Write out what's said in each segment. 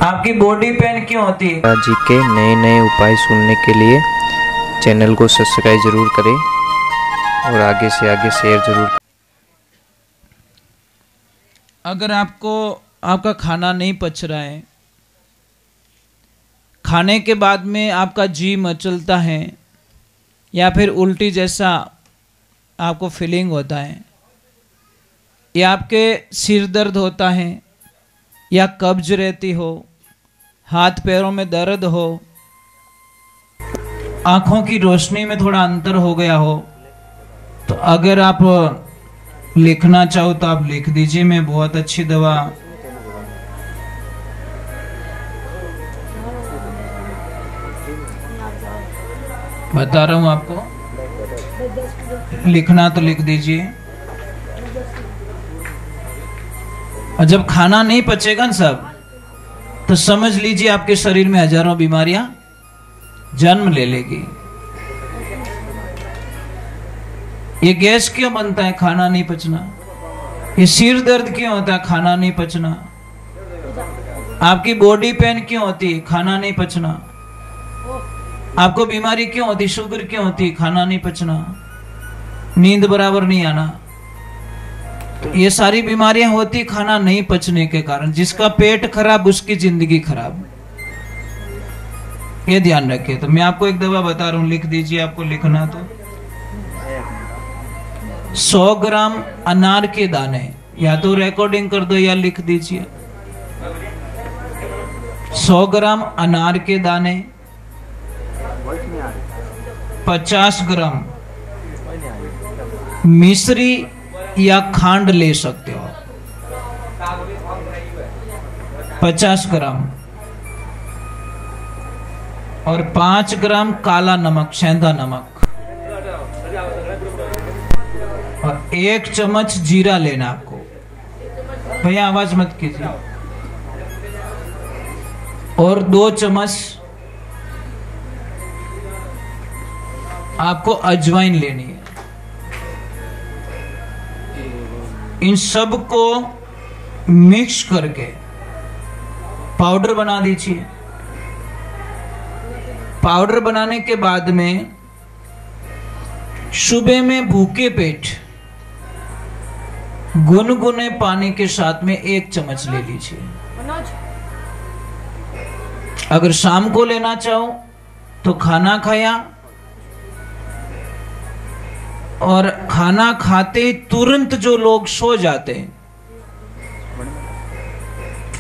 आपकी body pain क्यों होती है? जी के नए नए उपाय सुनने के लिए चैनल को सब्सक्राइब जरूर करें और आगे से आगे शेयर जरूर करें। अगर आपको आपका खाना नहीं पच रहा है, खाने के बाद में आपका जी मचलता है या फिर उल्टी जैसा आपको फीलिंग होता है, या आपके सिर दर्द होता है, या कब्ज रहती हो, हाथ पैरों में दर्द हो, आंखों की रोशनी में थोड़ा अंतर हो गया हो, तो अगर आप लिखना चाहो तो आप लिख दीजिए। मैं बहुत अच्छी दवा बता रहा हूं आपको, लिखना तो लिख दीजिए। और जब खाना नहीं पचेगा ना सब, तो समझ लीजिए आपके शरीर में हजारों बीमारियां जन्म ले लेगी। ये गैस क्यों बनता है? खाना नहीं पचना। ये सिर दर्द क्यों होता है? खाना नहीं पचना। आपकी बॉडी पेन क्यों होती है? खाना नहीं पचना। आपको बीमारी क्यों होती? शुगर क्यों होती? खाना नहीं पचना, नींद बराबर नहीं आना। तो ये सारी बीमारियां होती खाना नहीं पचने के कारण। जिसका पेट खराब उसकी जिंदगी खराब, ये ध्यान रखिए। तो मैं आपको एक दवा बता रहा हूं, लिख दीजिए। आपको लिखना तो 100 ग्राम अनार के दाने, या तो रिकॉर्डिंग कर दो या लिख दीजिए। 100 ग्राम अनार के दाने, 50 ग्राम मिश्री या खांड ले सकते हो, 50 ग्राम, और 5 ग्राम काला नमक, सेंधा नमक, और 1 चम्मच जीरा लेना आपको। भैया आवाज मत कीजिए। और 2 चम्मच आपको अजवाइन लेनी है। इन सब को मिक्स करके पाउडर बना दीजिए। पाउडर बनाने के बाद में सुबह में भूखे पेट गुनगुने पानी के साथ में 1 चम्मच ले लीजिए। अगर शाम को लेना चाहो तो खाना खाया और खाना खाते ही तुरंत जो लोग सो जाते हैं,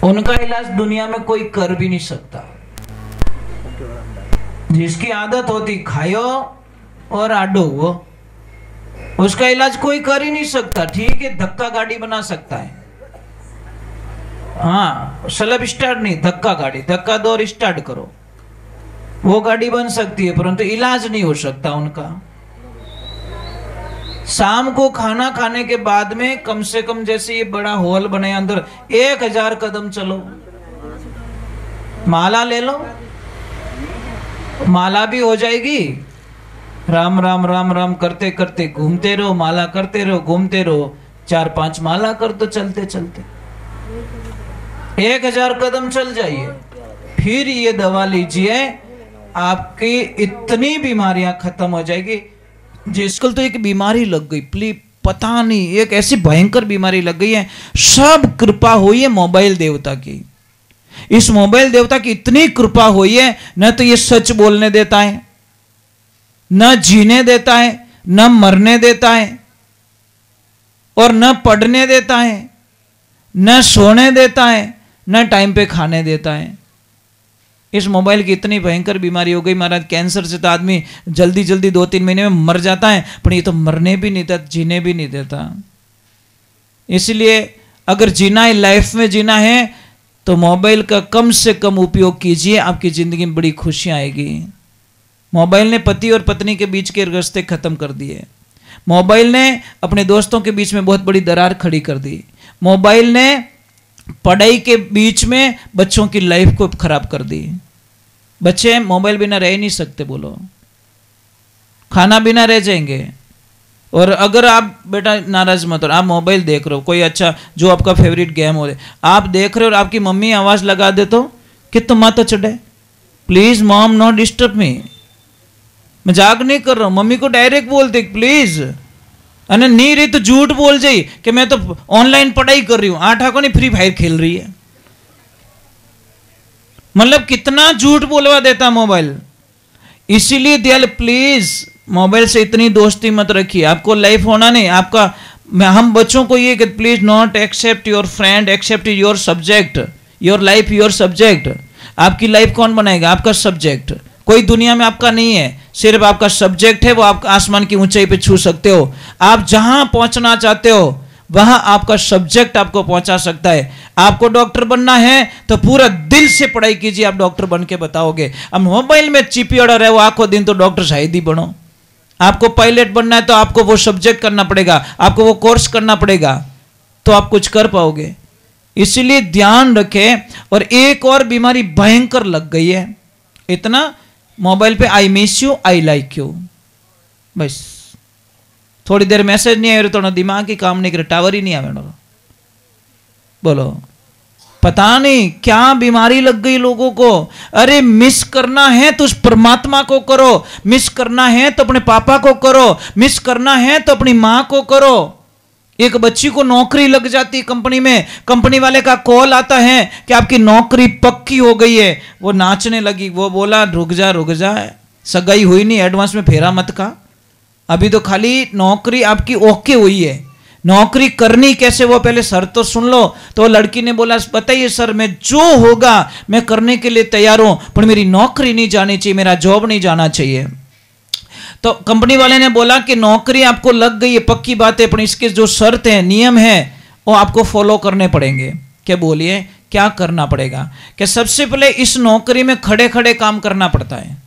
उनका इलाज दुनिया में कोई कर भी नहीं सकता। जिसकी आदत होती खायो और आडो वो, उसका इलाज कोई कर ही नहीं सकता। ठीक है, धक्का गाड़ी बना सकता है, हाँ, स्लब स्टार्ट नहीं, धक्का गाड़ी, धक्का दो और स्टार्ट करो, वो गाड़ी बन सकती है, परंतु इलाज नहीं हो सकता उनका। शाम को खाना खाने के बाद में कम से कम, जैसे ये बड़ा हॉल बने, अंदर 1000 कदम चलो। माला ले लो, माला भी हो जाएगी। राम राम राम राम करते करते घूमते रहो, माला करते रहो, घूमते रहो, 4-5 माला कर दो चलते चलते, 1000 कदम चल जाइए। फिर ये दवा लीजिए, आपकी इतनी बीमारियां खत्म हो जाएगी। जिसको तो एक बीमारी लग गई, प्लीज पता नहीं, एक ऐसी भयंकर बीमारी लग गई है। सब कृपा हुई है मोबाइल देवता की। इस मोबाइल देवता की इतनी कृपा हुई है, न तो ये सच बोलने देता है, न जीने देता है, न मरने देता है, और न पढ़ने देता है, न सोने देता है, न टाइम पे खाने देता है। इस मोबाइल की इतनी भयंकर बीमारी हो गई महाराज, कैंसर से तो आदमी जल्दी जल्दी 2-3 महीने में मर जाता है, पर ये तो मरने भी नहीं देता, जीने भी नहीं देता। इसलिए अगर जीना है, लाइफ में जीना है, तो मोबाइल का कम से कम उपयोग कीजिए, आपकी जिंदगी में बड़ी खुशियां आएगी। मोबाइल ने पति और पत्नी के बीच के रिश्ते खत्म कर दिए। मोबाइल ने अपने दोस्तों के बीच में बहुत बड़ी दरार खड़ी कर दी। मोबाइल ने पढ़ाई के बीच में बच्चों की लाइफ को खराब कर दी। बच्चे मोबाइल बिना रह नहीं सकते, बोलो, खाना बिना रह जाएंगे। और अगर आप बेटा नाराज मत हो, आप मोबाइल देख रहे हो, कोई अच्छा जो आपका फेवरेट गेम हो, आप देख रहे हो और आपकी मम्मी आवाज लगा दे तो कितना माता चढ़े, please mom not disturb me, मजाक नहीं कर रहा हूं, मम्मी को डायरेक्ट बोलते प्लीज, अने नहीं रही तो झूठ बोल जाई कि मैं तो ऑनलाइन पढ़ाई कर रही हूं, आठा को नहीं फ्री फायर खेल रही है। मतलब कितना झूठ बोलवा देता मोबाइल। इसीलिए दयाल प्लीज मोबाइल से इतनी दोस्ती मत रखिए, आपको लाइफ होना नहीं आपका। हम बच्चों को ये कि please not accept your friend, accept your subject, your life your subject. आपकी लाइफ कौन बनाएगा? आपका सब्जेक्ट। कोई दुनिया में आपका नहीं है, सिर्फ आपका सब्जेक्ट है, वो आप आसमान की ऊंचाई पे छू सकते हो। आप जहां पहुंचना चाहते हो वहां आपका सब्जेक्ट आपको पहुंचा सकता है। आपको डॉक्टर बनना है तो पूरा दिल से पढ़ाई कीजिए, आप डॉक्टर बन के बताओगे। अब मोबाइल में चिपी अड़ा रहे वो आखों दिन, तो डॉक्टर शायद ही बनो। आपको पायलट बनना है तो आपको वो सब्जेक्ट करना पड़ेगा, आपको वो कोर्स करना पड़ेगा, तो आप कुछ कर पाओगे। इसीलिए ध्यान रखें। और एक और बीमारी भयंकर लग गई है, इतना मोबाइल पे I miss you, I like you, बस थोड़ी देर मैसेज नहीं आए तो दिमाग ही काम नहीं करे, टावर ही नहीं आवे। बोलो पता नहीं क्या बीमारी लग गई लोगों को। अरे मिस करना है तो उस परमात्मा को करो, मिस करना है तो अपने पापा को करो, मिस करना है तो अपनी माँ को करो। एक बच्ची को नौकरी लग जाती कंपनी में, कंपनी वाले का कॉल आता है कि आपकी नौकरी पक्की हो गई है। वो नाचने लगी, वो बोला रुक जा, सगाई हुई नहीं, एडवांस में फेरा मत का, अभी तो खाली नौकरी आपकी ओके हुई है, नौकरी करनी कैसे वो पहले सर तो सुन लो। तो लड़की ने बोला बताइए सर, मैं जो होगा मैं करने के लिए तैयार हूं, पर मेरी नौकरी नहीं जानी चाहिए, मेरा जॉब नहीं जाना चाहिए। तो कंपनी वाले ने बोला कि नौकरी आपको लग गई है पक्की बात है, पर इसके जो शर्त है नियम है वो आपको फॉलो करने पड़ेंगे। क्या बोलिए क्या करना पड़ेगा? कि सबसे पहले इस नौकरी में खड़े खड़े काम करना पड़ता है,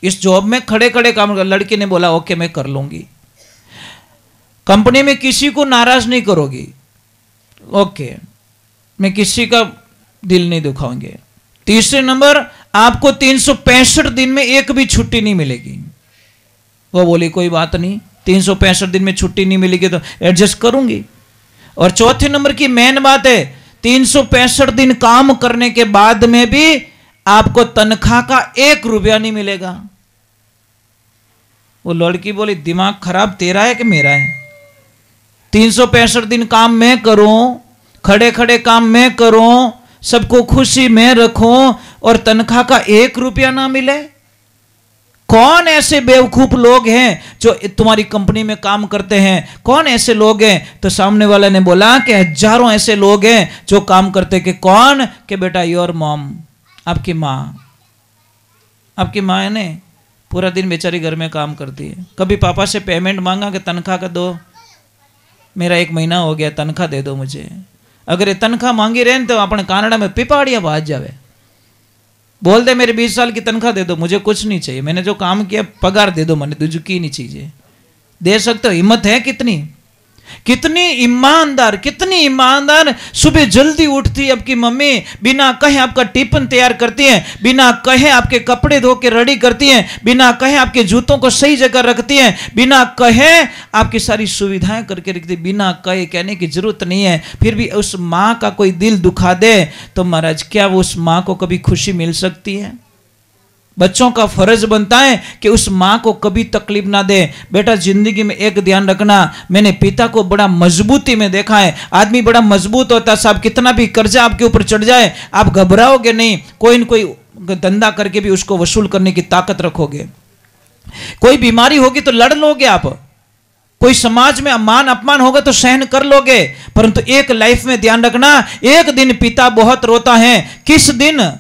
इस जॉब में खड़े खड़े काम। लड़की ने बोला ओके मैं कर लूंगी। कंपनी में किसी को नाराज नहीं करोगी, ओके मैं किसी का दिल नहीं दुखाऊंगे। तीसरे नंबर, आपको 365 दिन में एक भी छुट्टी नहीं मिलेगी। वो बोली कोई बात नहीं, 365 दिन में छुट्टी नहीं मिलेगी तो एडजस्ट करूंगी। और चौथे नंबर की मेन बात है, 365 दिन काम करने के बाद में भी आपको तनख्वाह का 1 रुपया नहीं मिलेगा। वो लड़की बोली दिमाग खराब तेरा है कि मेरा है? 365 दिन काम मैं करूं, खड़े खड़े काम मैं करूं, सबको खुशी में रखूं और तनख्वाह का 1 रुपया ना मिले? कौन ऐसे बेवकूफ लोग हैं जो तुम्हारी कंपनी में काम करते हैं? कौन ऐसे लोग हैं? तो सामने वाले ने बोला कि हजारों ऐसे लोग हैं जो काम करते। कि कौन? कि बेटा योर मॉम, आपकी माँ। आपकी माँ है ने पूरा दिन बेचारी घर में काम करती है, कभी पापा से पेमेंट मांगा कि तनख्वाह का दो, मेरा 1 महीना हो गया तनख्वाह दे दो मुझे। अगर ये तनख्वाह मांगी रहे तो अपने कनाडा में पिपाड़िया बाज जावे, बोल दे मेरे 20 साल की तनख्वाह दे दो, मुझे कुछ नहीं चाहिए, मैंने जो काम किया पगार दे दो, मैंने तुझे की नहीं चीजें दे सकते हो। हिम्मत है कितनी? कितनी ईमानदार, कितनी ईमानदार। सुबह जल्दी उठती है आपकी मम्मी, बिना कहे आपका टिफिन तैयार करती है, बिना कहे आपके कपड़े धो के रेडी करती है, बिना कहे आपके जूतों को सही जगह रखती है, बिना कहे आपकी सारी सुविधाएं करके रखती है, बिना कहे, कहने की जरूरत नहीं है। फिर भी उस माँ का कोई दिल दुखा दे तो महाराज क्या वो उस माँ को कभी खुशी मिल सकती है? बच्चों का फर्ज बनता है कि उस माँ को कभी तकलीफ ना दे। बेटा जिंदगी में एक ध्यान रखना, मैंने पिता को बड़ा मजबूती में देखा है। आदमी बड़ा मजबूत होता है साहब, कितना भी कर्जा आपके ऊपर चढ़ जाए आप घबराओगे नहीं, कोई न कोई धंधा करके भी उसको वसूल करने की ताकत रखोगे। कोई बीमारी होगी तो लड़ लोगे आप, कोई समाज में मान अपमान होगा तो सहन कर लोगे। परंतु एक लाइफ में ध्यान रखना, एक दिन पिता बहुत रोता है। किस दिन?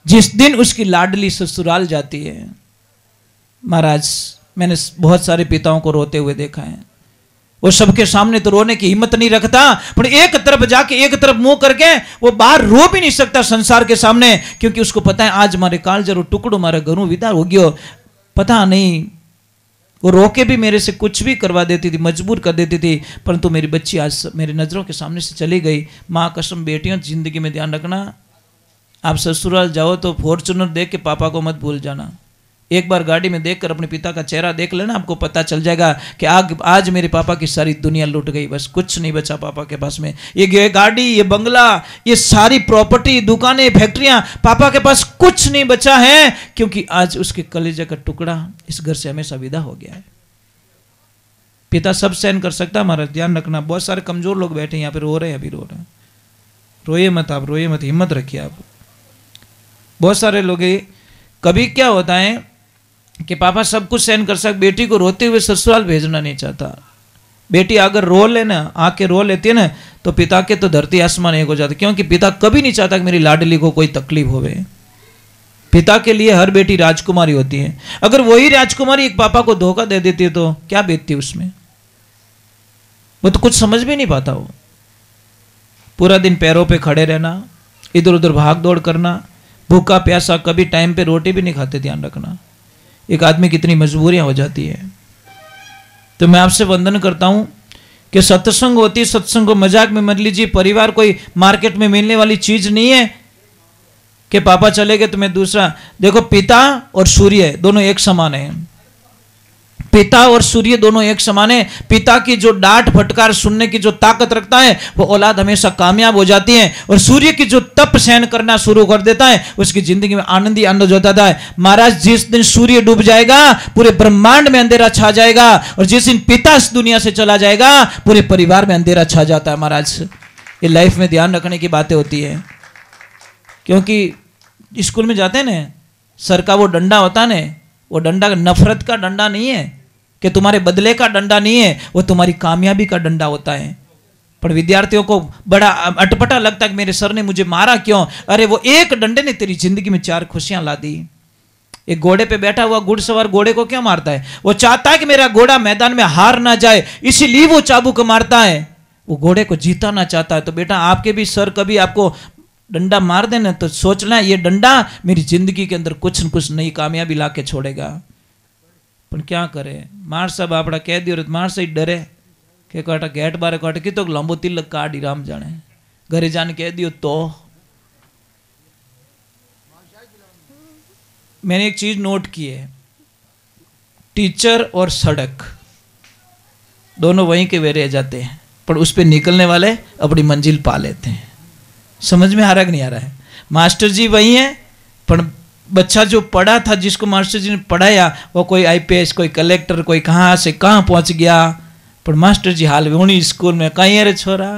जिस दिन उसकी लाडली ससुराल जाती है। महाराज मैंने बहुत सारे पिताओं को रोते हुए देखा है, वो सबके सामने तो रोने की हिम्मत नहीं रखता, पर एक तरफ जाके एक तरफ मुंह करके वो बाहर रो भी नहीं सकता संसार के सामने, क्योंकि उसको पता है आज मारे कालजरो टुकड़ो मारे घरों विदा हो गयो। पता नहीं वो रोके भी मेरे से कुछ भी करवा देती थी, मजबूर कर देती थी, परंतु मेरी बच्ची आज मेरी नजरों के सामने से चली गई। माँ कसम बेटियों जिंदगी में ध्यान रखना, आप ससुराल जाओ तो फॉर्चूनर देख के पापा को मत भूल जाना। एक बार गाड़ी में देखकर अपने पिता का चेहरा देख लेना, आपको पता चल जाएगा कि आज मेरे पापा की सारी दुनिया लूट गई, बस कुछ नहीं बचा पापा के पास में। ये गाड़ी, ये बंगला, ये सारी प्रॉपर्टी, दुकानें, फैक्ट्रियां, पापा के पास कुछ नहीं बचा है, क्योंकि आज उसके कलेजे का टुकड़ा इस घर से हमेशा विदा हो गया है। पिता सब सहन कर सकता है, हमारा ध्यान रखना। बहुत सारे कमजोर लोग बैठे यहाँ पे, रो रहे हैं, अभी रो रहे हैं। रोइए मत आप, रोइए मत, हिम्मत रखिए आप। बहुत सारे लोग, कभी क्या होता है कि पापा सब कुछ सहन कर सकते, बेटी को रोते हुए ससुराल भेजना नहीं चाहता। बेटी अगर रो लेना, आके रो लेती है ना, तो पिता के तो धरती आसमान एक हो जाता, क्योंकि पिता कभी नहीं चाहता कि मेरी लाडली को कोई तकलीफ होवे। पिता के लिए हर बेटी राजकुमारी होती है। अगर वही राजकुमारी एक पापा को धोखा दे देती है तो क्या बीतती उसमें, वो तो कुछ समझ भी नहीं पाता। वो पूरा दिन पैरों पे खड़े रहना, इधर उधर भाग दौड़ करना, भूखा प्यासा, कभी टाइम पे रोटी भी नहीं खाते। ध्यान रखना, एक आदमी की कितनी मजबूरियां हो जाती है। तो मैं आपसे वंदन करता हूं कि सत्संग होती है, सत्संग को मजाक में मत लीजिए। परिवार कोई मार्केट में मिलने वाली चीज नहीं है कि पापा चले गए तो मैं दूसरा। देखो, पिता और सूर्य दोनों एक समान है। पिता और सूर्य दोनों एक समान है। पिता की जो डांट फटकार सुनने की जो ताकत रखता है, वो औलाद हमेशा कामयाब हो जाती है। और सूर्य की जो तप सहन करना शुरू कर देता है, उसकी जिंदगी में आनंद ही आनंद हो जाता है। महाराज, जिस दिन सूर्य डूब जाएगा पूरे ब्रह्मांड में अंधेरा छा जाएगा, और जिस दिन पिता इस दुनिया से चला जाएगा पूरे परिवार में अंधेरा छा जाता है। महाराज, ये लाइफ में ध्यान रखने की बातें होती है। क्योंकि स्कूल में जाते हैं ना, सर का वो डंडा होता है ना, वो डंडा नफरत का डंडा नहीं है कि तुम्हारे बदले का डंडा नहीं है, वो तुम्हारी कामयाबी का डंडा होता है। पर विद्यार्थियों को बड़ा अटपटा लगता है कि मेरे सर ने मुझे मारा क्यों। अरे वो एक डंडे ने तेरी जिंदगी में 4 खुशियां ला दी। एक घोड़े पे बैठा हुआ घुड़सवार घोड़े को क्यों मारता है? वो चाहता है कि मेरा घोड़ा मैदान में हार ना जाए, इसीलिए वो चाबुक मारता है। वो घोड़े को जीताना चाहता है। तो बेटा, आपके भी सर कभी आपको डंडा मार देना तो सोचना, ये डंडा मेरी जिंदगी के अंदर कुछ न कुछ नई कामयाबी ला के छोड़ेगा। पर क्या करे, मार सब आपड़ा कह दियो, मार से ही डरे के काटा गेट बारे काटे कि तो लंबो तिलक काटी राम जाने, घरे जाने कह दियो। तो मैंने एक चीज नोट की है, टीचर और सड़क दोनों वहीं के वे रह जाते हैं, पर उस पर निकलने वाले अपनी मंजिल पा लेते हैं। समझ में आ रहा कि नहीं आ रहा है? मास्टर जी वही है, पर बच्चा जो पढ़ा था, जिसको मास्टर जी ने पढ़ाया, वो कोई आईपीएस, कोई कलेक्टर, कोई कहाँ से कहाँ पहुँच गया। पर मास्टर जी हाल उन्हीं स्कूल में कहीं है रे छोरा,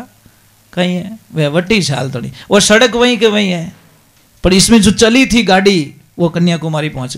कहीं है, वह वटी हाल थोड़ी। और सड़क वहीं के वहीं है, पर इसमें जो चली थी गाड़ी वो कन्याकुमारी पहुँच